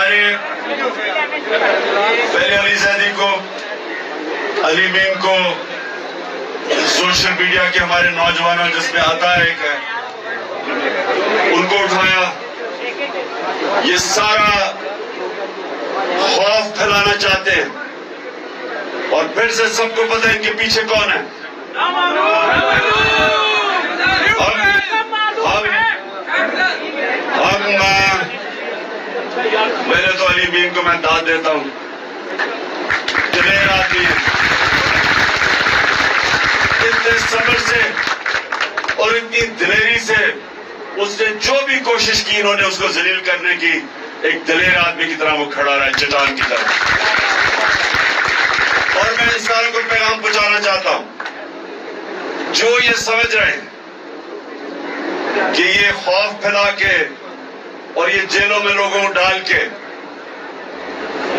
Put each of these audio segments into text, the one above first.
हमारे पहले अली जैदी को, अली मीम को, सोशल मीडिया के हमारे नौजवानों जिसमें आता है एक है, उनको उठाया। ये सारा खौफ फैलाना चाहते हैं और फिर से सबको पता है इनके पीछे कौन है। पहले तो अली मीम को मैं दाद देता हूं, दिलेर आदमी है, इतने सब्र से और इतनी दिलेरी से उसने जो भी कोशिश की, इन्होंने उसको जलील करने की, एक दिलेर आदमी की तरह वो खड़ा रहा है, चट्टान की तरह। और मैं इन सारों को पैगाम पहुंचाना चाहता हूं, जो ये समझ रहे हैं कि ये खौफ फैला के और ये जेलों में लोगों को डाल के,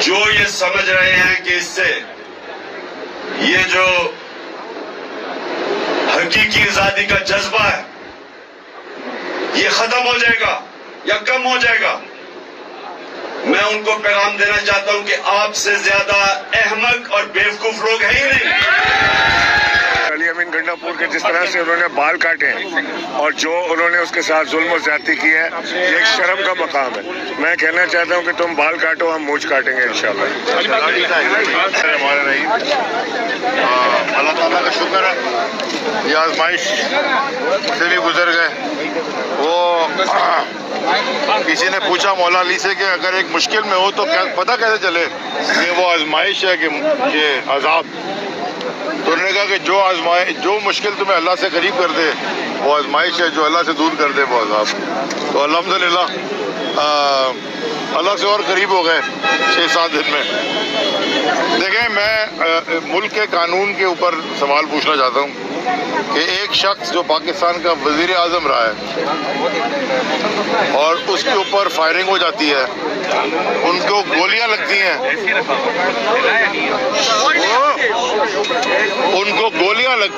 जो ये समझ रहे हैं कि इससे ये जो हकीकी आजादी का जज्बा है ये खत्म हो जाएगा या कम हो जाएगा, मैं उनको पैगाम देना चाहता हूं कि आपसे ज्यादा अहमक और बेवकूफ लोग हैं ही नहीं। अली अमीन गंडापुर के जिस तरह से उन्होंने बाल काटे हैं और जो उन्होंने उसके साथ जुल्म और ज्यादती की है, ये एक शर्म का मकाम है। मैं कहना चाहता हूं कि तुम बाल काटो, हम मूंछ काटेंगे इंशाल्लाह। अल्लाह ताला का शुक्र है, ये आजमाइश से भी गुजर गए। वो किसी ने पूछा मौला अली से कि अगर एक मुश्किल में हो तो क्या पता कैसे चले कि वो आजमाइश है कि ये अजाब। तो उन्होंने कहा कि जो मुश्किल तुम्हें अल्लाह से करीब कर दे वो आजमाइश है, जो अल्लाह से दूर कर दे वो अजाब। तो अल्हम्दुलिल्लाह अल्लाह से और करीब हो गए 6-7 दिन में। देखें, मैं मुल्क के कानून के ऊपर सवाल पूछना चाहता हूँ कि एक शख्स जो पाकिस्तान का वजीर आज़म रहा है और उसके ऊपर फायरिंग हो जाती है, उनको गोलियां लगती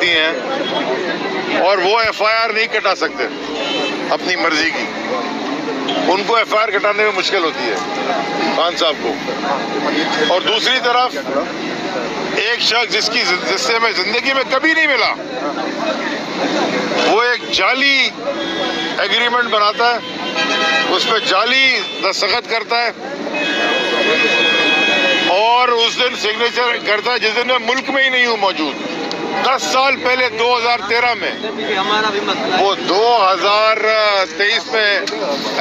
हैं, और वो FIR नहीं कटा सकते अपनी मर्जी की। उनको FIR कटाने में मुश्किल होती है खान साहब को। और दूसरी तरफ एक शख्स जिससे मैं जिंदगी में कभी नहीं मिला, वो एक जाली एग्रीमेंट बनाता है, उस पर जाली दस्तखत करता है और उस दिन सिग्नेचर करता है जिस दिन मैं मुल्क में ही नहीं हूँ मौजूद। 10 साल पहले 2013 में वो 2023 में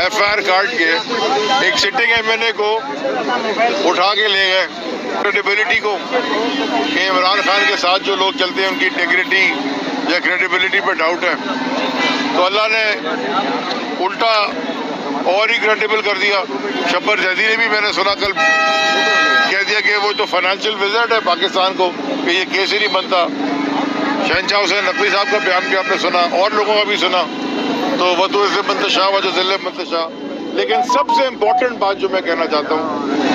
FIR काट के एक सिटिंग MNA को उठा के ले गए। क्रेडिबिलिटी को कि इमरान खान के साथ जो लोग चलते हैं उनकी इंटीग्रिटी या क्रेडिबिलिटी पे डाउट है, तो अल्लाह ने उल्टा और ही क्रेडिबल कर दिया। शब्बर जैदी ने भी, मैंने सुना कल, कह दिया कि वो तो फाइनेंशियल विजिट है पाकिस्तान को कि ये केस ही नहीं बनता। शहनशाह हुसैन नकवी साहब का बयान भी आपने सुना और लोगों का भी सुना। तो वह तो इसे मंतशाह व जो जिले मंतशाह। लेकिन सबसे इम्पोर्टेंट बात जो मैं कहना चाहता हूँ,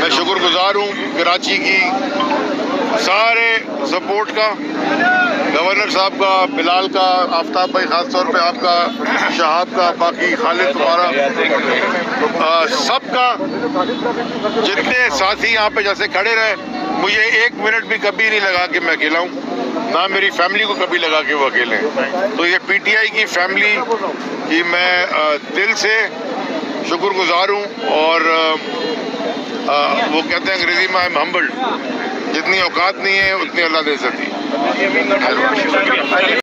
मैं शुक्रगुजार हूँ कराची की सारे सपोर्ट का, गवर्नर साहब का, बिलाल का, आफ्ताब भाई खास तौर पे आपका, शहाब का, बाकी खालिद तुम्हारा, सबका, जितने साथी यहाँ पे जैसे खड़े रहे। मुझे 1 मिनट भी कभी नहीं लगा कि मैं अकेला हूँ, ना मेरी फैमिली को कभी लगा कि वो अकेले हैं। तो ये PTI की फैमिली की मैं दिल से शुक्रगुजार हूँ। और वो कहते हैं अंग्रेजी में, आई एम हम्बल्ड। जितनी औकात नहीं है उतनी अल्लाह दे सकती।